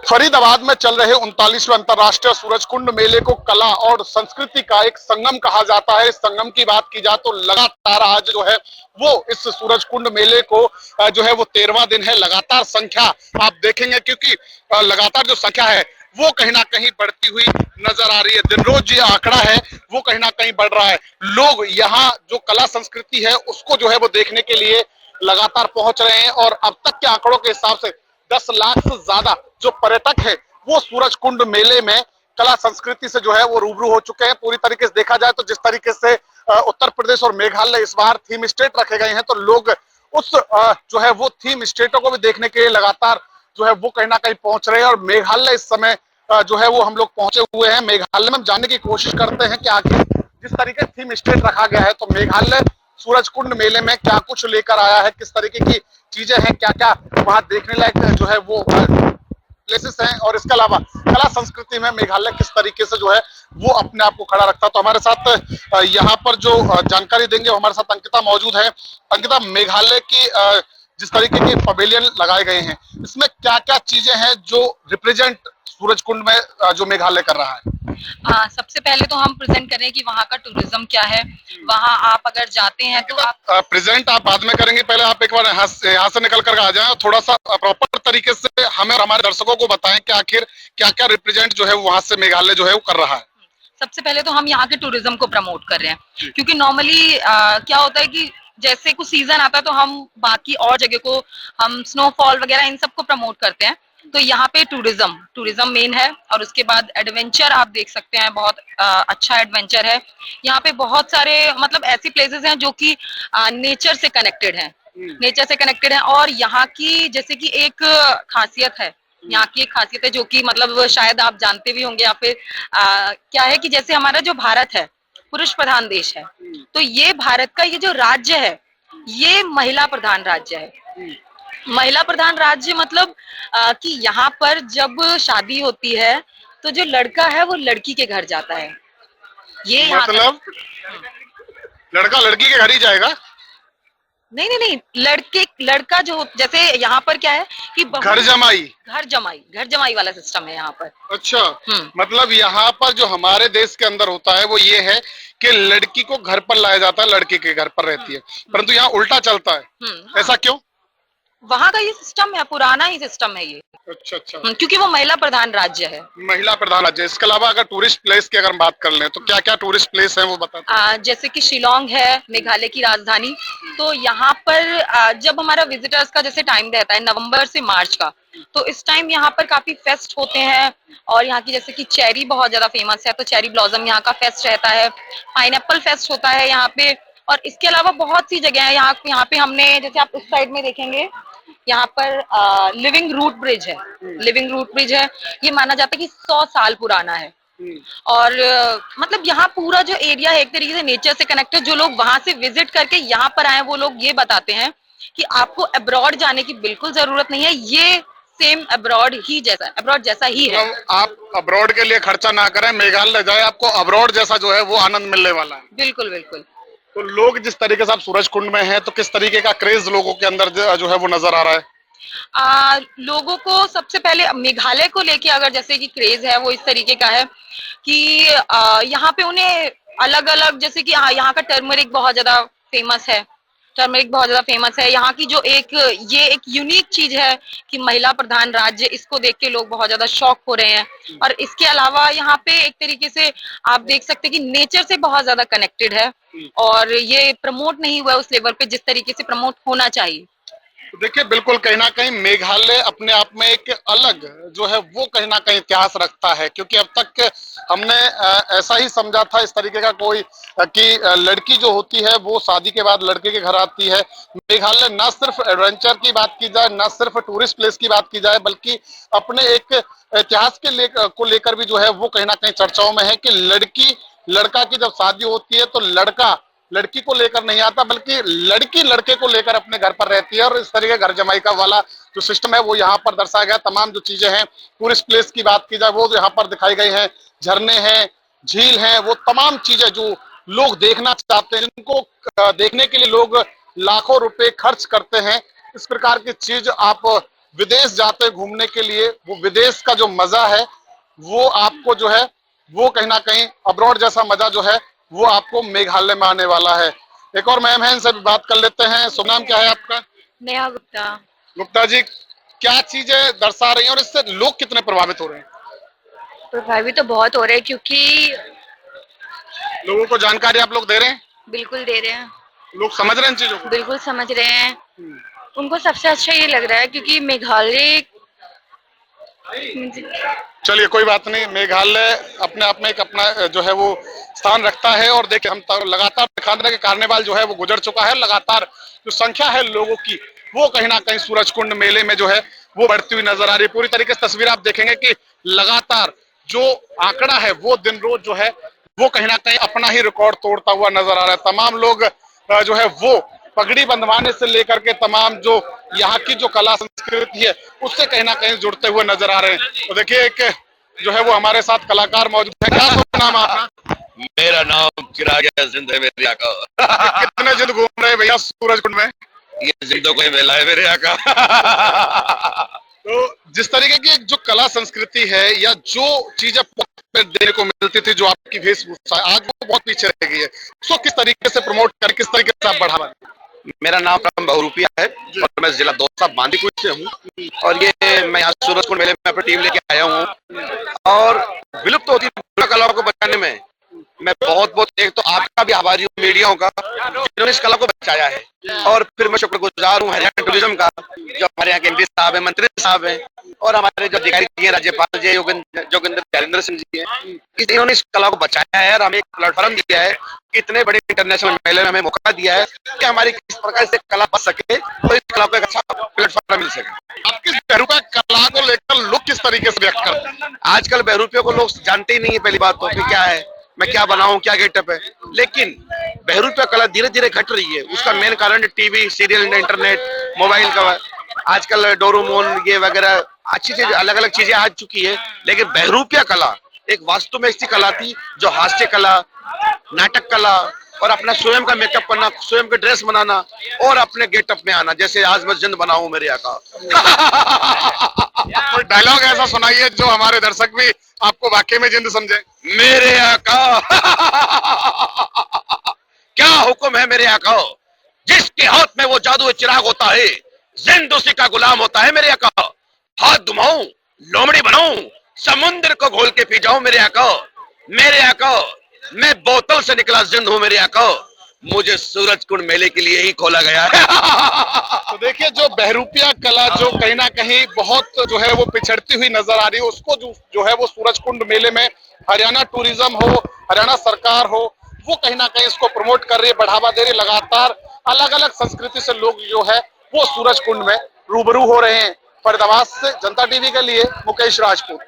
फरीदाबाद में चल रहे 39वें अंतर्राष्ट्रीय सूरजकुंड मेले को कला और संस्कृति का एक संगम कहा जाता है। इस संगम की बात की जाए तो लगातार आज जो है वो इस सूरजकुंड मेले को जो है वो 13वां दिन है। लगातार संख्या आप देखेंगे, क्योंकि लगातार जो संख्या है वो कहीं ना कहीं बढ़ती हुई नजर आ रही है। दिन रोज ये आंकड़ा है वो कहीं ना कहीं बढ़ रहा है। लोग यहाँ जो कला संस्कृति है उसको जो है वो देखने के लिए लगातार पहुंच रहे हैं और अब तक के आंकड़ों के हिसाब से 10 लाख से ज्यादा जो पर्यटक है वो सूरजकुंड मेले में कला संस्कृति से जो है वो रूबरू हो चुके हैं। पूरी तरीके से देखा जाए तो जिस तरीके से उत्तर प्रदेश और मेघालय इस बार थीम स्टेट रखे गए हैं, तो लोग उस जो है वो थीम स्टेटों को भी देखने के लिए लगातार जो है वो कहीं ना कहीं पहुंच रहे हैं। और मेघालय इस समय जो है वो हम लोग पहुंचे हुए हैं। मेघालय में जानने की कोशिश करते हैं कि आखिर जिस तरीके थीम स्टेट रखा गया है तो मेघालय सूरजकुंड मेले में क्या कुछ लेकर आया है, किस तरीके की चीजें हैं, क्या क्या वहां देखने लायक जो है वो प्लेसेस हैं, और इसके अलावा कला संस्कृति में मेघालय किस तरीके से जो है वो अपने आप को खड़ा रखता है। तो हमारे साथ यहाँ पर जो जानकारी देंगे वो हमारे साथ अंकिता मौजूद है। अंकिता, मेघालय की जिस तरीके के पवेलियन लगाए गए हैं इसमें क्या क्या चीजें हैं जो रिप्रेजेंट सूरजकुंड में जो मेघालय कर रहा है? सबसे पहले तो हम प्रेजेंट करें कि वहाँ का टूरिज्म क्या है। वहाँ आप अगर जाते हैं तो आप प्रेजेंट आप बाद में करेंगे, पहले आप एक बार यहाँ से निकल कर आ जाएं और थोड़ा सा प्रॉपर तरीके से हमें और हमारे दर्शकों को बताएं कि आखिर क्या क्या रिप्रेजेंट जो है वहां से मेघालय जो है वो कर रहा है। सबसे पहले तो हम यहाँ के टूरिज्म को प्रमोट कर रहे हैं, क्योंकि नॉर्मली क्या होता है कि जैसे कुछ सीजन आता है तो हम बाकी और जगह को हम स्नोफॉल वगैरह इन सबको प्रमोट करते हैं। तो यहाँ पे टूरिज्म मेन है, और उसके बाद एडवेंचर आप देख सकते हैं, बहुत अच्छा एडवेंचर है। यहाँ पे बहुत सारे मतलब ऐसी प्लेसेस हैं जो कि नेचर से कनेक्टेड हैं और यहाँ की जैसे कि एक खासियत है, यहाँ की एक खासियत है जो कि मतलब शायद आप जानते भी होंगे, या फिर क्या है कि जैसे हमारा जो भारत है पुरुष प्रधान देश है, तो ये भारत का ये जो राज्य है ये महिला प्रधान राज्य है। महिला प्रधान राज्य मतलब कि यहाँ पर जब शादी होती है तो जो लड़का है वो लड़की के घर जाता है। ये मतलब लड़का लड़की के घर ही जाएगा? नहीं, लड़का जो जैसे यहाँ पर क्या है कि घर जमाई वाला सिस्टम है यहाँ पर। अच्छा, मतलब यहाँ पर जो हमारे देश के अंदर होता है वो ये है कि लड़की को घर पर लाया जाता है, लड़के के घर पर रहती है, परंतु यहाँ उल्टा चलता है। ऐसा क्यों? वहाँ का ये सिस्टम है, पुराना ही सिस्टम है ये। अच्छा अच्छा, क्योंकि वो महिला प्रधान राज्य है। महिला प्रधान राज्य। इसके अलावा अगर टूरिस्ट प्लेस की अगर हम बात कर लें तो क्या क्या टूरिस्ट प्लेस है वो बताते? जैसे कि शिलोंग है, मेघालय की राजधानी। तो यहाँ पर जब हमारा विजिटर्स का जैसे टाइम रहता है नवंबर से मार्च का, तो इस टाइम यहाँ पर काफी फेस्ट होते हैं, और यहाँ की जैसे कि चेरी बहुत ज्यादा फेमस है, तो चेरी ब्लॉसम यहाँ का फेस्ट रहता है। पाइनएप्पल फेस्ट होता है यहाँ पे, और इसके अलावा बहुत सी जगह है यहाँ पे हमने जैसे आप उस साइड में देखेंगे यहाँ पर लिविंग रूट ब्रिज है। ये माना जाता है कि 100 साल पुराना है। और मतलब यहाँ पूरा जो एरिया है एक तरीके से नेचर से कनेक्टेड। जो लोग वहां से विजिट करके यहाँ पर आए वो लोग ये बताते हैं कि आपको अब्रॉड जाने की बिल्कुल जरूरत नहीं है, ये सेम अब्रॉड जैसा ही है। आप अब्रॉड के लिए खर्चा ना करें, मेघालय जाए, आपको अब्रॉड जैसा जो है वो आनंद मिलने वाला है। बिल्कुल बिल्कुल। तो लोग जिस तरीके से आप सूरजकुंड में हैं, तो किस तरीके का क्रेज लोगों के अंदर जो है वो नजर आ रहा है? लोगों को सबसे पहले मेघालय को लेके अगर जैसे कि क्रेज है वो इस तरीके का है कि यहाँ पे उन्हें अलग अलग जैसे कि यहाँ का टर्मरिक बहुत ज्यादा फेमस है। यहाँ की जो ये एक यूनिक चीज है कि महिला प्रधान राज्य, इसको देख के लोग बहुत ज्यादा शॉक हो रहे हैं। और इसके अलावा यहाँ पे एक तरीके से आप देख सकते हैं कि नेचर से बहुत ज्यादा कनेक्टेड है, और ये प्रमोट नहीं हुआ उस लेवल पे जिस तरीके से प्रमोट होना चाहिए। तो देखिए, बिल्कुल कहीं ना कहीं मेघालय अपने आप में एक अलग जो है वो कहीं ना कहीं इतिहास रखता है, क्योंकि अब तक हमने ऐसा ही समझा था इस तरीके का कोई कि लड़की जो होती है वो शादी के बाद लड़के के घर आती है। मेघालय ना सिर्फ एडवेंचर की बात की जाए, ना सिर्फ टूरिस्ट प्लेस की बात की जाए, बल्कि अपने एक इतिहास को लेकर भी जो है वो कहीं ना कहीं चर्चाओं में है कि लड़का की जब शादी होती है तो लड़का लड़की को लेकर नहीं आता, बल्कि लड़की लड़के को लेकर अपने घर पर रहती है। और इस तरीके घर जमाई का वाला जो सिस्टम है वो यहाँ पर दर्शाया गया। तमाम जो चीजें हैं, टूरिस्ट प्लेस की बात की जाए वो यहाँ पर दिखाई गई हैं, झरने हैं, झील हैं, वो तमाम चीजें जो लोग देखना चाहते हैं, जिनको देखने के लिए लोग लाखों रुपए खर्च करते हैं, इस प्रकार की चीज आप विदेश जाते घूमने के लिए, वो विदेश का जो मजा है वो आपको जो है वो कहीं ना कहीं अब्रॉड जैसा मजा जो है वो आपको मेघालय में आने वाला है। एक और मैम है, इनसे भी बात कर लेते हैं। शुभ नाम क्या है आपका? नेहा गुप्ता। गुप्ता जी, क्या चीजें दर्शा रही हैं और इससे लोग कितने प्रभावित हो रहे हैं? प्रभावित तो बहुत हो रहे हैं, क्योंकि लोगों को जानकारी आप लोग दे रहे हैं? बिल्कुल दे रहे हैं, लोग समझ रहे हैं इन चीजों को? बिल्कुल समझ रहे हैं। उनको सबसे अच्छा ये लग रहा है क्योंकि मेघालय, चलिए कोई बात नहीं, मेघालय अपने आप में एक अपना जो है वो स्थान रखता है। और देखिए हम लगातार दिखा रहे हैं कि कार्निवाल जो है वो गुजर चुका है, लगातार जो संख्या है लोगों की वो कहीं ना कहीं सूरजकुंड मेले में जो है वो बढ़ती हुई नजर आ रही है। पूरी तरीके से तस्वीर आप देखेंगे कि लगातार जो आंकड़ा है वो दिन रोज जो है वो कहीं ना कहीं अपना ही रिकॉर्ड तोड़ता हुआ नजर आ रहा है। तमाम लोग जो है वो पगड़ी बंधवाने से लेकर के तमाम जो यहाँ की जो कला संस्कृति है उससे कहीं ना कहीं जुड़ते हुए नजर आ रहे हैं। तो देखिए एक जो है वो हमारे साथ कलाकार मौजूद है। क्या शुभ नाम है आपका? मेरा नाम चिराग जिंद है मेरे आका। कितने जिद घूम रहे हैं भैया सूरजकुंड में? ये जिंदों को ही मेला है मेरे आका। तो जिस तरीके की जो कला संस्कृति है या जो चीजें देखने को मिलती थी, जो आपकी वेशभूषा आज वो बहुत पीछे रह गई है, उसको किस तरीके से प्रमोट कर, किस तरीके से आप बढ़ावा दें? मेरा नाम बहुरूपिया है और मैं जिला दौसा बांदीकुई से हूँ। और ये मैं यहाँ सूरजकुंड मेले में अपनी टीम लेके आया हूँ और विलुप्त होती कलाओं को बचाने में मैं बहुत बहुत एक तो आपका भी आभारी हूँ, मीडियाओं का, जिन्होंने इस कला को बचाया है। और फिर मैं शुक्रगुजार हूँ हरियाणा टूरिज्म का, जो हमारे यहाँ के एमपी साहब है, मंत्री साहब हैं और हमारे जो अधिकारी जी हैं, राज्यपाल जी जोगिंदर हरिंदर सिंह जी हैं, इन्होंने इस कला को बचाया है और हमें एक प्लेटफॉर्म दिया है। इतने बड़े इंटरनेशनल मेले में हमें मौका दिया है कि हमारी किस प्रकार से कला बच सके और इस कला को एक अच्छा प्लेटफॉर्म मिल सके। आप किस बहरूपा कला को लेकर लोग किस तरीके से व्यक्त करते हैं? आजकल बहरूपियों को लोग जानते ही नहीं है, पहली बात तो कि क्या है, मैं क्या बनाऊं, क्या गेटअप है। लेकिन बहरूपिया कला धीरे धीरे घट रही है। उसका मेन कारण टीवी सीरियल, इंटरनेट, मोबाइल का आजकल डोरेमोन ये वगैरह अच्छी चीज, अलग अलग चीजें आ चुकी है। लेकिन बहरूपिया कला एक वास्तव में ऐसी कला थी जो हास्य कला, नाटक कला और अपना स्वयं का मेकअप करना, स्वयं का ड्रेस बनाना और अपने गेटअप में आना, जैसे आज मैं जिंद बनाऊं मेरे आका। कोई डायलॉग ऐसा सुनाइए जो हमारे दर्शक भी आपको वाकई में जिंद समझे। मेरे आका। क्या हुक्म है मेरे आका, जिसके हाथ में वो जादू चिराग होता है जिंद उसी का गुलाम होता है मेरे आका। हाथ घुमाऊं, लोमड़ी बनाऊं, समुद्र को घोल के पी जाऊं मेरे आका। मेरे आका, मैं बोतल से निकला जिंद हूं मेरे आका, मुझे सूरजकुंड मेले के लिए ही खोला गया है। तो देखिए जो बहरूपिया कला जो कहीं ना कहीं बहुत जो है वो पिछड़ती हुई नजर आ रही है, उसको जो है वो सूरजकुंड मेले में हरियाणा टूरिज्म हो, हरियाणा सरकार हो, वो कहीं ना कहीं इसको प्रमोट कर रही है, बढ़ावा दे रही है। लगातार अलग अलग संस्कृति से लोग जो है वो सूरजकुंड में रूबरू हो रहे हैं। फरीदाबाद से जनता टीवी के लिए मुकेश राजपूत।